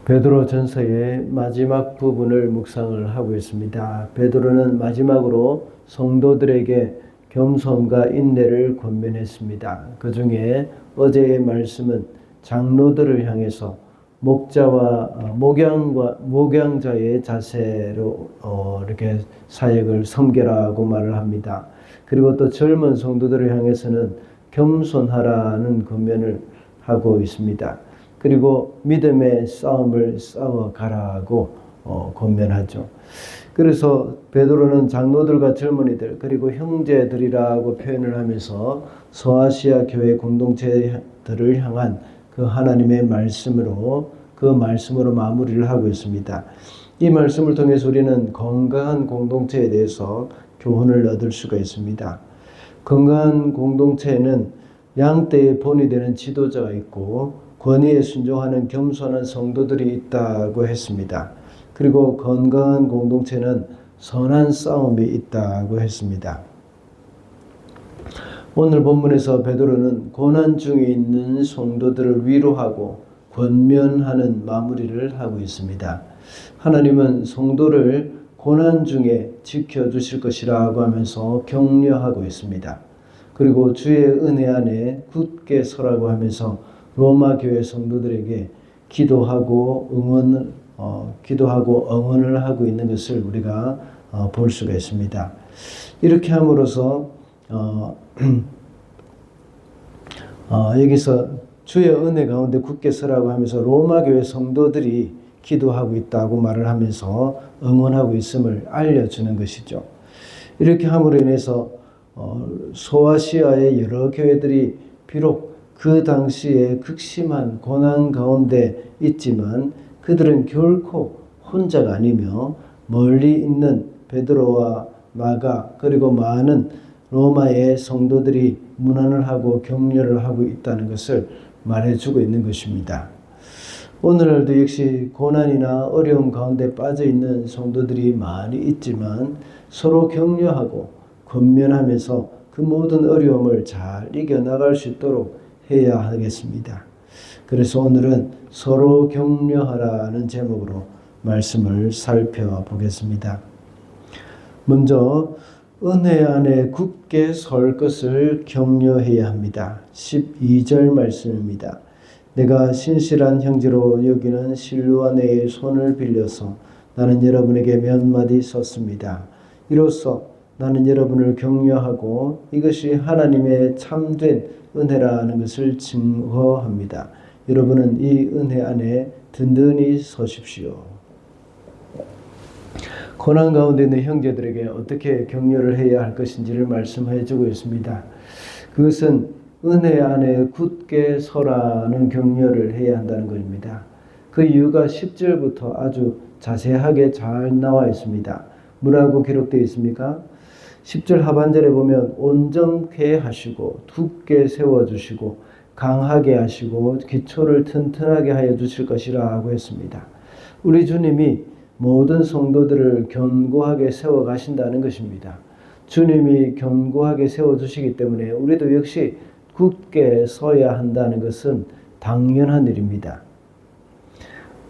베드로 전서의 마지막 부분을 묵상을 하고 있습니다. 베드로는 마지막으로 성도들에게 겸손과 인내를 권면했습니다. 그 중에 어제의 말씀은 장로들을 향해서 목양자의 자세로 이렇게 사역을 섬겨라고 말을 합니다. 그리고 또 젊은 성도들을 향해서는 겸손하라는 권면을 하고 있습니다. 그리고 믿음의 싸움을 싸워가라고 권면하죠. 그래서 베드로는 장로들과 젊은이들 그리고 형제들이라고 표현을 하면서 소아시아 교회 공동체들을 향한 그 하나님의 말씀으로 마무리를 하고 있습니다. 이 말씀을 통해서 우리는 건강한 공동체에 대해서 교훈을 얻을 수가 있습니다. 건강한 공동체에는 양떼의 본이 되는 지도자가 있고 권위에 순종하는 겸손한 성도들이 있다고 했습니다. 그리고 건강한 공동체는 선한 싸움이 있다고 했습니다. 오늘 본문에서 베드로는 고난 중에 있는 성도들을 위로하고 권면하는 마무리를 하고 있습니다. 하나님은 성도를 고난 중에 지켜주실 것이라고 하면서 격려하고 있습니다. 그리고 주의 은혜 안에 굳게 서라고 하면서 로마 교회 성도들에게 기도하고 응원을 하고 있는 것을 우리가 볼 수가 있습니다. 이렇게 함으로써 여기서 주의 은혜 가운데 굳게 서라고 하면서 로마 교회 성도들이 기도하고 있다고 말을 하면서 응원하고 있음을 알려주는 것이죠. 이렇게 함으로 인해서 소아시아의 여러 교회들이 비록 그 당시에 극심한 고난 가운데 있지만 그들은 결코 혼자가 아니며 멀리 있는 베드로와 마가 그리고 많은 로마의 성도들이 문안을 하고 격려를 하고 있다는 것을 말해주고 있는 것입니다. 오늘날도 역시 고난이나 어려움 가운데 빠져있는 성도들이 많이 있지만 서로 격려하고 권면하면서 그 모든 어려움을 잘 이겨나갈 수 있도록 해야 하겠습니다. 그래서 오늘은 서로 격려하라는 제목으로 말씀을 살펴보겠습니다. 먼저 은혜 안에 굳게 설 것을 격려해야 합니다. 12절 말씀입니다. 내가 신실한 형제로 여기는 실로아네의 손을 빌려서 나는 여러분에게 몇 마디 썼습니다. 이로써 나는 여러분을 격려하고 이것이 하나님의 참된 은혜라는 것을 증거합니다. 여러분은 이 은혜 안에 든든히 서십시오. 고난 가운데 있는 형제들에게 어떻게 격려를 해야 할 것인지를 말씀해 주고 있습니다. 그것은 은혜 안에 굳게 서라는 격려를 해야 한다는 것입니다. 그 이유가 10절부터 아주 자세하게 잘 나와 있습니다. 뭐라고 기록되어 있습니까? 10절 하반절에 보면 온전케 하시고 굳게 세워주시고 강하게 하시고 기초를 튼튼하게 하여 주실 것이라고 했습니다. 우리 주님이 모든 성도들을 견고하게 세워가신다는 것입니다. 주님이 견고하게 세워주시기 때문에 우리도 역시 굳게 서야 한다는 것은 당연한 일입니다.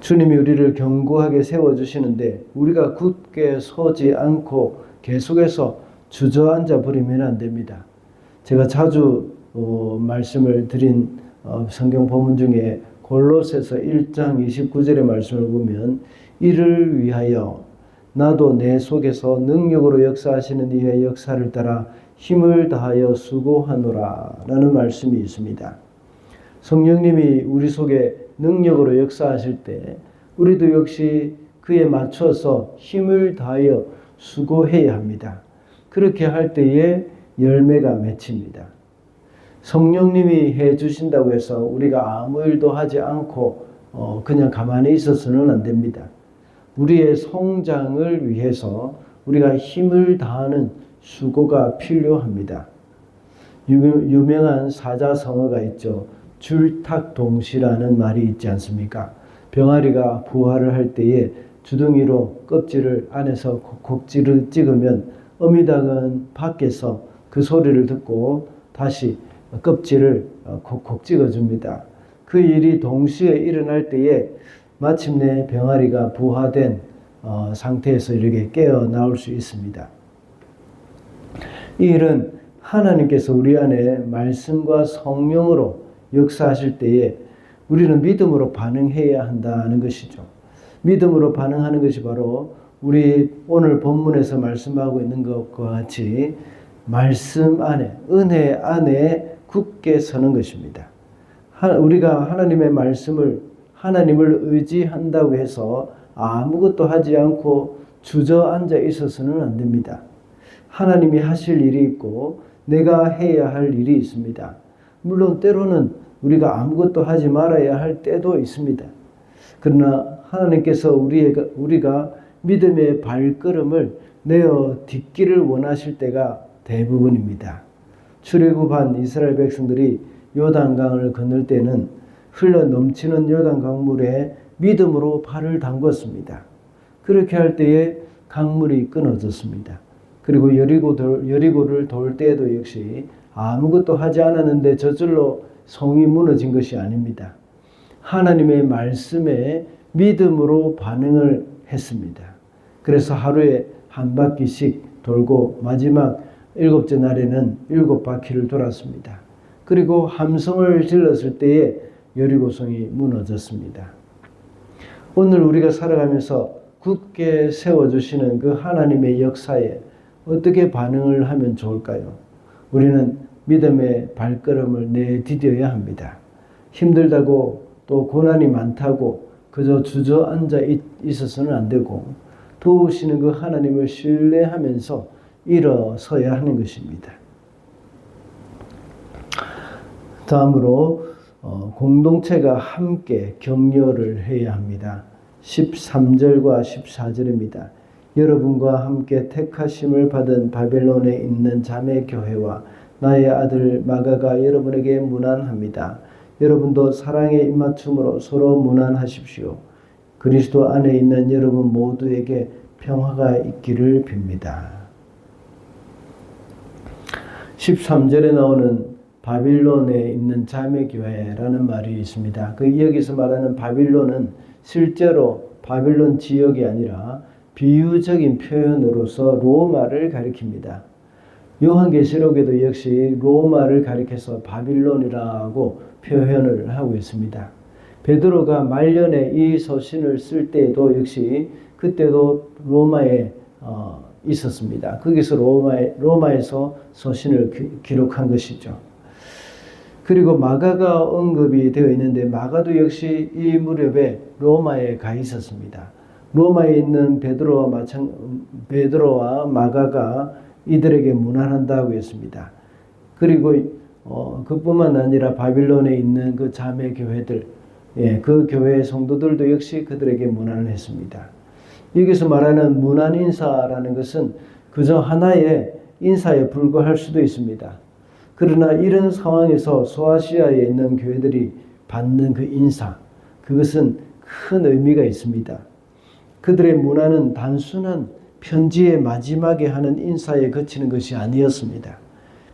주님이 우리를 견고하게 세워주시는데 우리가 굳게 서지 않고 계속해서 주저앉아 버리면 안 됩니다. 제가 자주 말씀을 드린 성경 본문 중에 골로새서 1장 29절의 말씀을 보면 이를 위하여 나도 내 속에서 능력으로 역사하시는 이의 역사를 따라 힘을 다하여 수고하노라 라는 말씀이 있습니다. 성령님이 우리 속에 능력으로 역사하실 때 우리도 역시 그에 맞춰서 힘을 다하여 수고해야 합니다. 그렇게 할 때에 열매가 맺힙니다. 성령님이 해주신다고 해서 우리가 아무 일도 하지 않고 그냥 가만히 있어서는 안 됩니다. 우리의 성장을 위해서 우리가 힘을 다하는 수고가 필요합니다. 유명한 사자성어가 있죠. 줄탁동시라는 말이 있지 않습니까? 병아리가 부화를 할 때에 주둥이로 껍질을 안에서 곡지를 찍으면 어미닭은 밖에서 그 소리를 듣고 다시 껍질을 콕콕 찍어줍니다. 그 일이 동시에 일어날 때에 마침내 병아리가 부화된 상태에서 이렇게 깨어나올 수 있습니다. 이 일은 하나님께서 우리 안에 말씀과 성령으로 역사하실 때에 우리는 믿음으로 반응해야 한다는 것이죠. 믿음으로 반응하는 것이 바로 우리 오늘 본문에서 말씀하고 있는 것과 같이 말씀 안에, 은혜 안에 굳게 서는 것입니다. 우리가 하나님의 말씀을, 하나님을 의지한다고 해서 아무것도 하지 않고 주저앉아 있어서는 안 됩니다. 하나님이 하실 일이 있고 내가 해야 할 일이 있습니다. 물론 때로는 우리가 아무것도 하지 말아야 할 때도 있습니다. 그러나 하나님께서 우리가 믿음의 발걸음을 내어 딛기를 원하실 때가 대부분입니다. 출애굽한 이스라엘 백성들이 요단강을 건널 때는 흘러 넘치는 요단 강물에 믿음으로 발을 담궜습니다. 그렇게 할 때에 강물이 끊어졌습니다. 그리고 여리고를 돌 때에도 역시 아무것도 하지 않았는데 저절로 성이 무너진 것이 아닙니다. 하나님의 말씀에 믿음으로 반응을 했습니다. 그래서 하루에 한 바퀴씩 돌고 마지막 7째 날에는 7바퀴를 돌았습니다. 그리고 함성을 질렀을 때에 여리고성이 무너졌습니다. 오늘 우리가 살아가면서 굳게 세워주시는 그 하나님의 역사에 어떻게 반응을 하면 좋을까요? 우리는 믿음의 발걸음을 내디뎌야 합니다. 힘들다고 또 고난이 많다고 그저 주저앉아 있어서는 안 되고 도우시는 그 하나님을 신뢰하면서 일어서야 하는 것입니다. 다음으로 공동체가 함께 격려를 해야 합니다. 13절과 14절입니다. 여러분과 함께 택하심을 받은 바벨론에 있는 자매교회와 나의 아들 마가가 여러분에게 문안합니다. 여러분도 사랑의 입맞춤으로 서로 문안하십시오. 그리스도 안에 있는 여러분 모두에게 평화가 있기를 빕니다. 13절에 나오는 바빌론에 있는 자매교회라는 말이 있습니다. 여기서 말하는 바빌론은 실제로 바빌론 지역이 아니라 비유적인 표현으로서 로마를 가리킵니다. 요한계시록에도 역시 로마를 가리켜서 바빌론이라고 표현을 하고 있습니다. 베드로가 말년에 이 서신을 쓸 때에도 역시 그때도 로마에 있었습니다. 거기서 로마에서 서신을 기록한 것이죠. 그리고 마가가 언급이 되어 있는데 마가도 역시 이 무렵에 로마에 가 있었습니다. 로마에 있는 베드로와 마가가 이들에게 문안한다고 했습니다. 그리고 그뿐만 아니라 바빌론에 있는 그 자매 교회들, 그 교회의 성도들도 역시 그들에게 문안을 했습니다. 여기서 말하는 문안 인사라는 것은 그저 하나의 인사에 불과할 수도 있습니다. 그러나 이런 상황에서 소아시아에 있는 교회들이 받는 그 인사, 그것은 큰 의미가 있습니다. 그들의 문안은 단순한 편지의 마지막에 하는 인사에 그치는 것이 아니었습니다.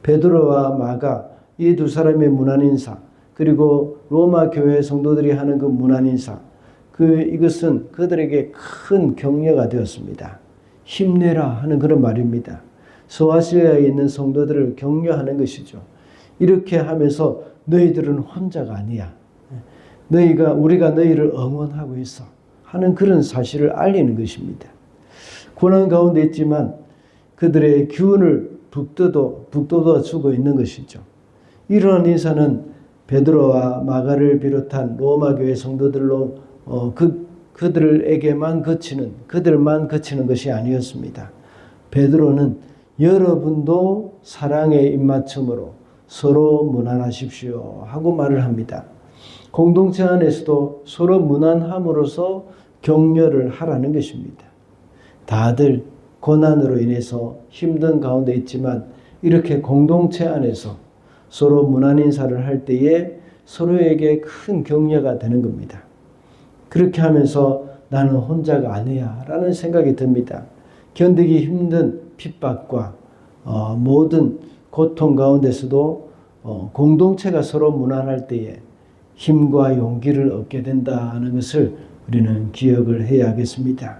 베드로와 마가, 이 두 사람의 문안 인사, 그리고 로마 교회 성도들이 하는 그 문안 인사, 이것은 그들에게 큰 격려가 되었습니다. 힘내라 하는 그런 말입니다. 소아시아에 있는 성도들을 격려하는 것이죠. 이렇게 하면서 너희들은 혼자가 아니야. 우리가 너희를 응원하고 있어 하는 그런 사실을 알리는 것입니다. 고난 가운데 있지만 그들의 기운을 북돋워 주고 있는 것이죠. 이러한 인사는 베드로와 마가를 비롯한 로마 교회 성도들로 그들만 거치는 것이 아니었습니다. 베드로는 여러분도 사랑의 입맞춤으로 서로 문안하십시오 하고 말을 합니다. 공동체 안에서도 서로 문안함으로써 격려를 하라는 것입니다. 다들 고난으로 인해서 힘든 가운데 있지만 이렇게 공동체 안에서 서로 문안 인사를 할 때에 서로에게 큰 격려가 되는 겁니다. 그렇게 하면서 나는 혼자가 아니야 라는 생각이 듭니다. 견디기 힘든 핍박과 모든 고통 가운데서도 공동체가 서로 문안할 때에 힘과 용기를 얻게 된다는 것을 우리는 기억을 해야 하겠습니다.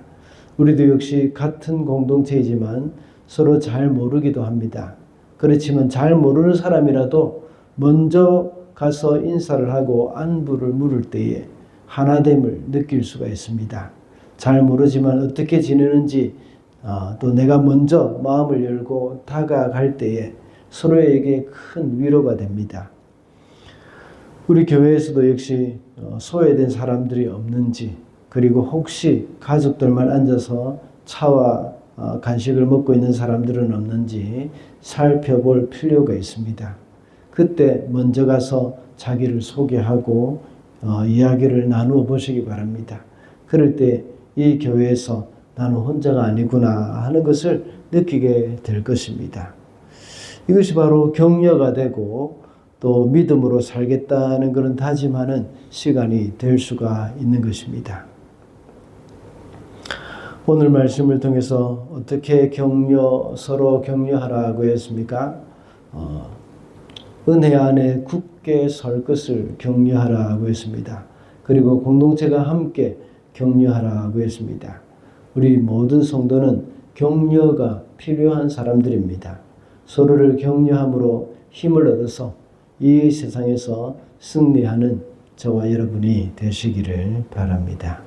우리도 역시 같은 공동체이지만 서로 잘 모르기도 합니다. 그렇지만 잘 모르는 사람이라도 먼저 가서 인사를 하고 안부를 물을 때에 하나됨을 느낄 수가 있습니다. 잘 모르지만 어떻게 지내는지 또 내가 먼저 마음을 열고 다가갈 때에 서로에게 큰 위로가 됩니다. 우리 교회에서도 역시 소외된 사람들이 없는지, 그리고 혹시 가족들만 앉아서 차와 간식을 먹고 있는 사람들은 없는지 살펴볼 필요가 있습니다. 그때 먼저 가서 자기를 소개하고 이야기를 나누어 보시기 바랍니다. 그럴 때 이 교회에서 나는 혼자가 아니구나 하는 것을 느끼게 될 것입니다. 이것이 바로 격려가 되고 또 믿음으로 살겠다는 그런 다짐하는 시간이 될 수가 있는 것입니다. 오늘 말씀을 통해서 어떻게 서로 격려하라고 했습니까? 은혜 안에 굳게 설 것을 격려하라고 했습니다. 그리고 공동체가 함께 격려하라고 했습니다. 우리 모든 성도는 격려가 필요한 사람들입니다. 서로를 격려함으로 힘을 얻어서 이 세상에서 승리하는 저와 여러분이 되시기를 바랍니다.